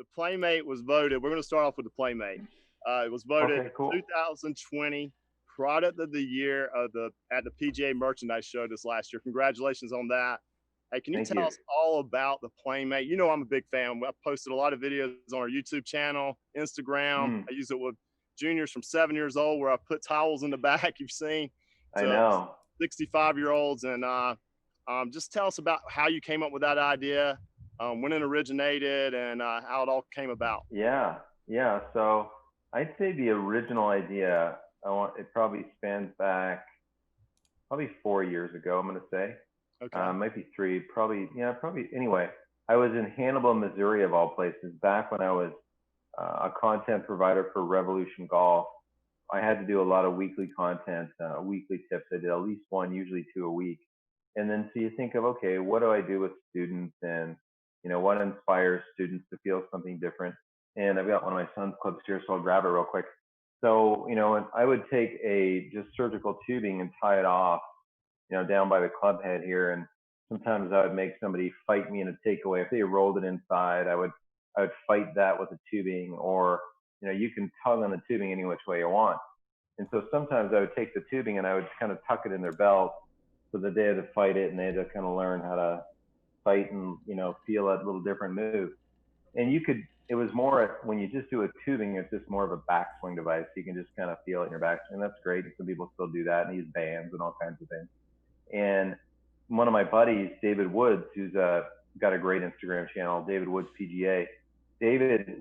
the PlaneMate was voted. We're going to start off with the PlaneMate. It was voted Okay, cool. 2020 Product of the Year at the PGA Merchandise Show this last year. Congratulations on that. Hey, can you Thank tell you. us all about the PlaneMate? You know I'm a big fan. I've posted a lot of videos on our YouTube channel, Instagram. Mm, I use it with juniors from 7 years old where I put towels in the back, you've seen, I to know. 65-year-olds. And just tell us about how you came up with that idea, when it originated, and how it all came about. Yeah, yeah. So I'd say the original idea, it probably spans back probably 4 years ago, I'm going to say. Okay. Might be three, probably, yeah, probably. Anyway, I was in Hannibal, Missouri, of all places, back when I was a content provider for Revolution Golf. I had to do a lot of weekly content, weekly tips. I did at least one, usually two a week. And then so you think of, okay, what do I do with students, and what inspires students to feel something different? And I've got one of my son's clips here, so I'll grab it real quick. So, and I would take a just surgical tubing and tie it off, down by the club head here. And sometimes I would make somebody fight me in a takeaway. If they rolled it inside, I would fight that with the tubing, or, you can tug on the tubing any which way you want. And so sometimes I would take the tubing and I would kind of tuck it in their belt so that they had to fight it and they had to kind of learn how to fight and, feel that little different move. And it was more, when you just do a tubing, it's just more of a backswing device. You can just kind of feel it in your backswing. That's great. Some people still do that and use bands and all kinds of things. And one of my buddies, David Woods, who's got a great Instagram channel, David Woods PGA. David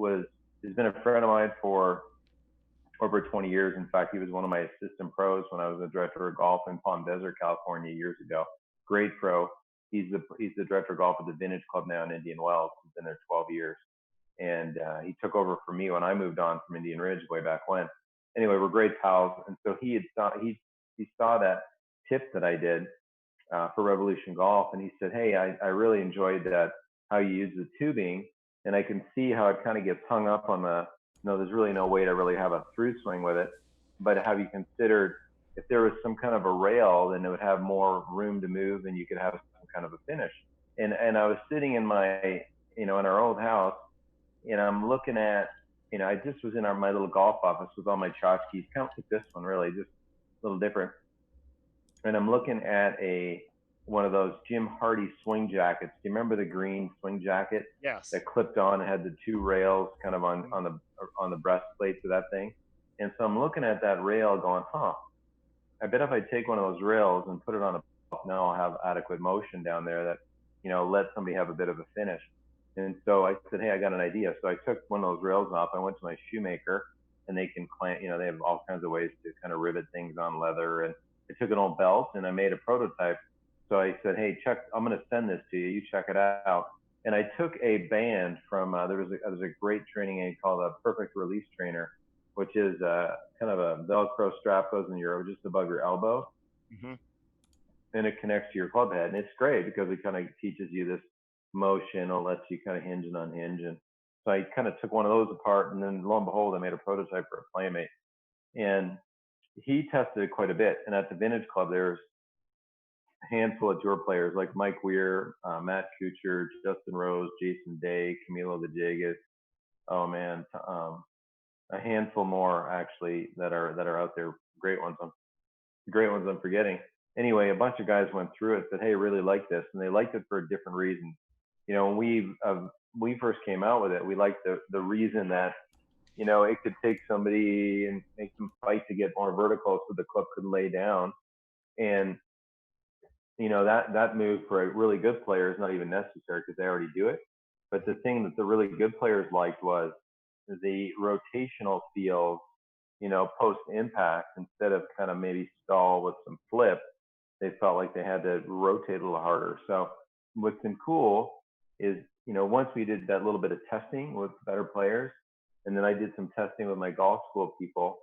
has been a friend of mine for over 20 years. In fact, he was one of my assistant pros when I was the director of golf in Palm Desert, California, years ago. Great pro. He's the director of golf at the Vintage Club now in Indian Wells. He's been there 12 years. And he took over for me when I moved on from Indian Ridge way back when. Anyway, we're great pals. And so he saw that tip that I did for Revolution Golf, and he said, hey, I really enjoyed that, how you use the tubing, and I can see how it kind of gets hung up on there's really no way to really have a through swing with it, but have you considered if there was some kind of a rail, then it would have more room to move and you could have some kind of a finish. And I was sitting in my, in our old house, and I'm looking at, I just was in my little golf office with all my tchotchkes, kind of like this one really, just a little different. And I'm looking at one of those Jim Hardy swing jackets. Do you remember the green swing jacket? Yes. That clipped on and had the two rails kind of on the breastplate of that thing. And so I'm looking at that rail going, I bet if I take one of those rails and put it on now I'll have adequate motion down there that, let somebody have a bit of a finish. And so I said, hey, I got an idea. So I took one of those rails off. I went to my shoemaker, and they can clamp, they have all kinds of ways to kind of rivet things on leather. And I took an old belt and I made a prototype. So I said, hey, Chuck, I'm going to send this to you. You check it out. And I took a band from, there's a great training aid called a Perfect Release Trainer, which is kind of a Velcro strap, goes in just above your elbow. Mm-hmm. And it connects to your club head. And it's great because it kind of teaches you this motion. It lets you kind of hinge and unhinge. And so I kind of took one of those apart, and then lo and behold, I made a prototype for a PlaneMate. And he tested it quite a bit. And at the Vintage Club, there's a handful of tour players like Mike Weir, Matt Kuchar, Justin Rose, Jason Day, Camilo Villegas. Oh man, a handful more actually that are out there. Great ones I'm forgetting. Anyway, a bunch of guys went through it, said, hey, I really like this. And they liked it for different reasons. When we first came out with it, we liked the reason that, it could take somebody and make them fight to get more vertical so the club could lay down. And, that move for a really good player is not even necessary because they already do it. But the thing that the really good players liked was the rotational feel, post impact, instead of kind of maybe stall with some flip, they felt like they had to rotate a little harder. So what's been cool is, once we did that little bit of testing with better players, and then I did some testing with my golf school people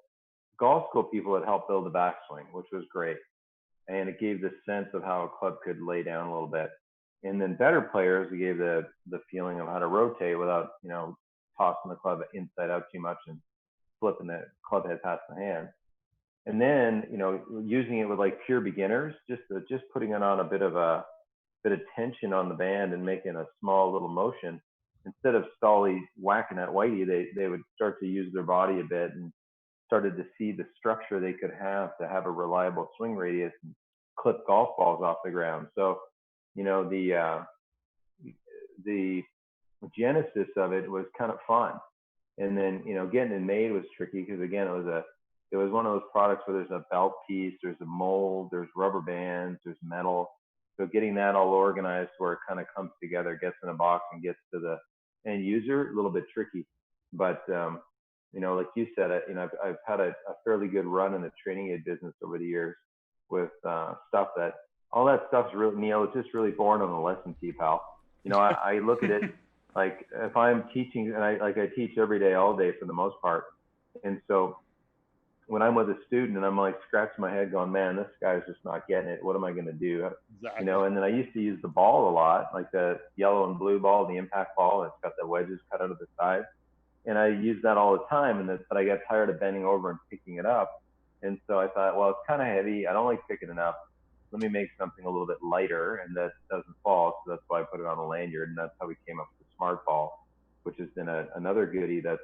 had helped build the backswing, which was great. And it gave the sense of how a club could lay down a little bit. And then better players, we gave the feeling of how to rotate without, tossing the club inside out too much and flipping the club head past the hand. And then, using it with like pure beginners, just putting it on a bit of tension on the band and making a small little motion. instead of stolly whacking at whitey, they would start to use their body a bit and started to see the structure they could have to have a reliable swing radius and clip golf balls off the ground. So, you know, the genesis of it was kind of fun. And then, you know, getting it made was tricky because again, it was one of those products where there's a belt piece, there's a mold, there's rubber bands, there's metal. So getting that all organized where it kind of comes together, gets in a box and gets to the end user, a little bit tricky. But, you know, like you said, you know, I've had a fairly good run in the training aid business over the years with stuff that, all that stuff's really, Neil, it's just really born on the lesson tee, pal. You know, I look at it like if I'm teaching, and I teach every day, all day for the most part. And so when I'm with a student and I'm like scratching my head going, man, this guy's just not getting it. What am I going to do? Exactly. You know, and then I used to use the ball a lot, like the yellow and blue ball, the impact ball. It's got the wedges cut out of the side. And I use that all the time. But I got tired of bending over and picking it up. And so I thought, well, it's kind of heavy. I don't like picking it up. Let me make something a little bit lighter and that doesn't fall. So that's why I put it on a lanyard. And that's how we came up with the Smart Ball, which has been another goodie that,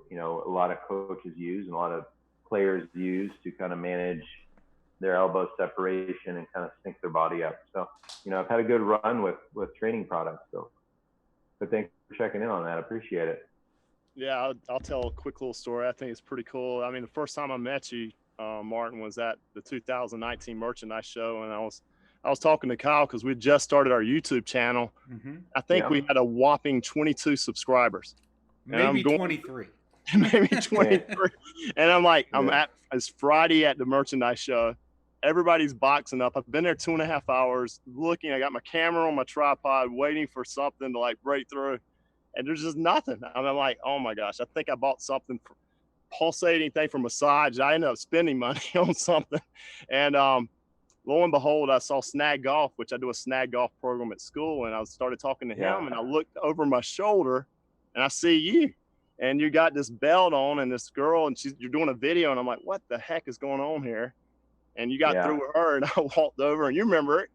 you know, a lot of coaches use and a lot of players use to kind of manage their elbow separation and kind of sync their body up. So, you know, I've had a good run with training products. So, but thanks for checking in on that. I appreciate it. Yeah, I'll tell a quick little story. I think it's pretty cool. I mean, the first time I met you, Martin, was at the 2019 merchandise show, and I was talking to Kyle because we just started our YouTube channel. Mm-hmm. I think we had a whopping 22 subscribers. Maybe 23. Maybe 23. And I'm like, it's Friday at the merchandise show. Everybody's boxing up. I've been there 2.5 hours looking. I got my camera on my tripod waiting for something to like break through. And there's just nothing. And I'm like, oh my gosh, I think I bought something pulsating thing for massage. I ended up spending money on something. And lo and behold, I saw Snag Golf, which I do a Snag Golf program at school. And I started talking to him and I looked over my shoulder and I see you. And you got this belt on and this girl and you're doing a video. And I'm like, what the heck is going on here? And you got through with her and I walked over and you remember it.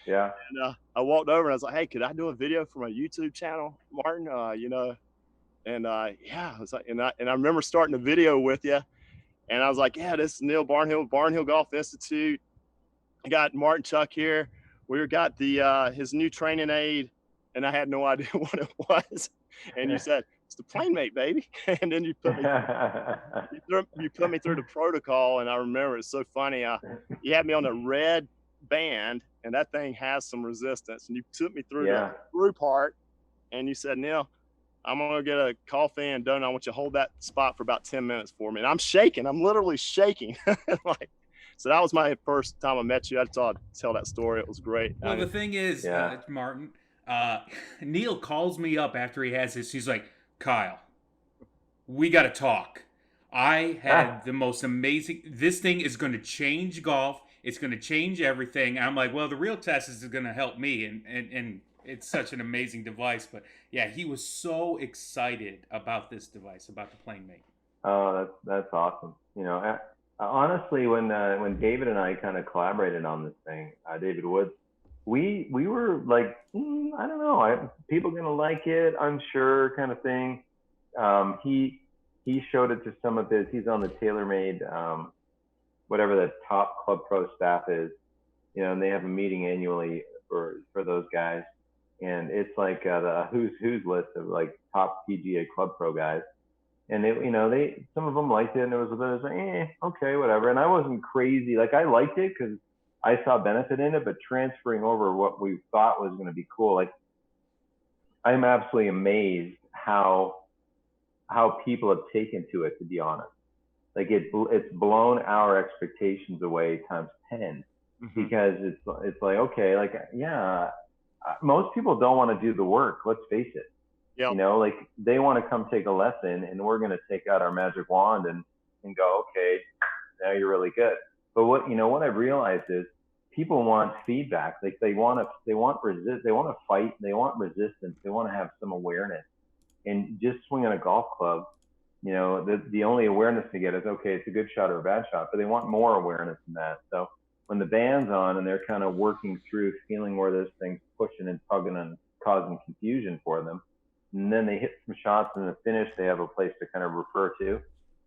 Yeah. And I walked over and I was like, hey, could I do a video for my YouTube channel, Martin? You know, and yeah, I was like, and I remember starting a video with you and I was like, yeah, this is Neil Barnhill, Barnhill Golf Institute. I got Martin Chuck here. We got the his new training aid and I had no idea what it was. And you said, it's the PlaneMate, baby. And then you put me through the protocol. And I remember it's so funny. You had me on a red band and that thing has some resistance. And you took me through the through part and you said, Neil, I'm going to get a coffee and donut. I want you to hold that spot for about 10 minutes for me. And I'm shaking. I'm literally shaking. Like, so that was my first time I met you. I thought I'd tell that story. It was great. Well, the thing is, Martin, Neil calls me up after he has this. He's like, Kyle, we got to talk. I had the most amazing, this thing is going to change golf. It's going to change everything. And I'm like, well, the real test is going to help me. And it's such an amazing device. But yeah, he was so excited about this device, about the PlaneMate. Oh, that's awesome. You know, honestly, when David and I kind of collaborated on this thing, David Woods, we were like, I don't know, people gonna like it, I'm sure, kind of thing. He showed it to some of his. He's on the TaylorMade, whatever the top Club Pro staff is, you know, and they have a meeting annually for those guys, and it's like the who's list of like top PGA Club Pro guys. And you know, some of them liked it, and there was others like, okay, whatever. And I wasn't crazy. Like I liked it because I saw benefit in it, but transferring over what we thought was going to be cool, like I'm absolutely amazed how people have taken to it. To be honest, like it's blown our expectations away times 10 because it's like, okay, like most people don't want to do the work. Let's face it. Yep. You know, like they want to come take a lesson and we're going to take out our magic wand and go, okay, now you're really good. But what I've realized is people want feedback. Like they want to fight. They want resistance. They want to have some awareness. And just swinging a golf club, you know, the only awareness they get is, okay, it's a good shot or a bad shot, but they want more awareness than that. So when the band's on and they're kind of working through feeling where this thing's pushing and tugging and causing confusion for them, and then they hit some shots, and the finish, they have a place to kind of refer to.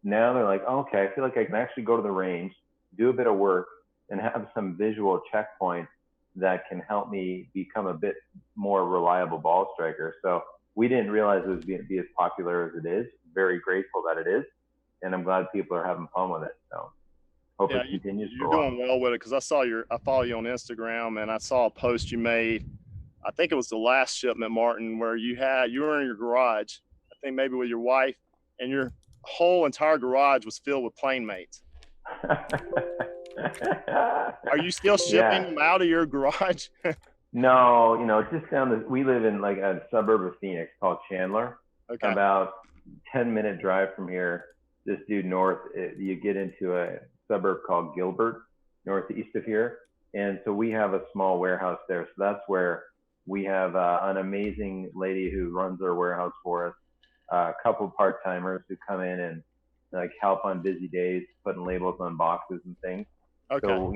Now they're like, okay, I feel like I can actually go to the range, do a bit of work, and have some visual checkpoints that can help me become a bit more reliable ball striker. So we didn't realize it was be as popular as it is. Very grateful that it is, and I'm glad people are having fun with it. So hope it continues. You're doing well with it, because I follow you on Instagram, and I saw a post you made. I think it was the last shipment, Martin, where you were in your garage, I think maybe with your wife, and your whole entire garage was filled with PlaneMates. Are you still shipping them out of your garage? No, just we live in like a suburb of Phoenix called Chandler. Okay. About 10-minute drive from here, just due north, you get into a suburb called Gilbert, northeast of here. And so we have a small warehouse there. So that's where we have an amazing lady who runs our warehouse for us, a couple of part-timers who come in and like help on busy days, putting labels on boxes and things. Okay. So,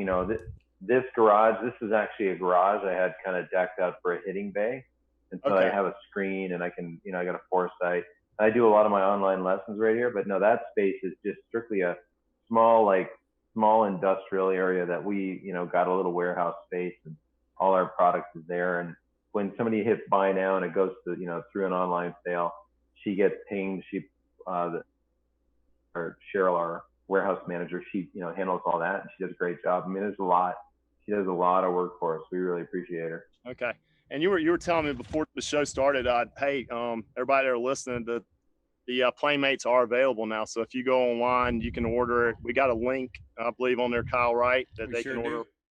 this garage, this is actually a garage I had kind of decked out for a hitting bay. And so I have a screen, and I can, I got a foresight. I do a lot of my online lessons right here, but no, that space is just strictly a small industrial area that we, got a little warehouse space, and all our products is there. And when somebody hits buy now and it goes to, through an online sale, she gets pinged. Or Cheryl, our warehouse manager, she, handles all that, and she does a great job. I mean, she does a lot of work for us. We really appreciate her. Okay. And you were telling me before the show started, hey, everybody that are listening, the PlaneMates are available now. So if you go online, you can order it. We got a link, I believe, on there, Kyle, right? That they can order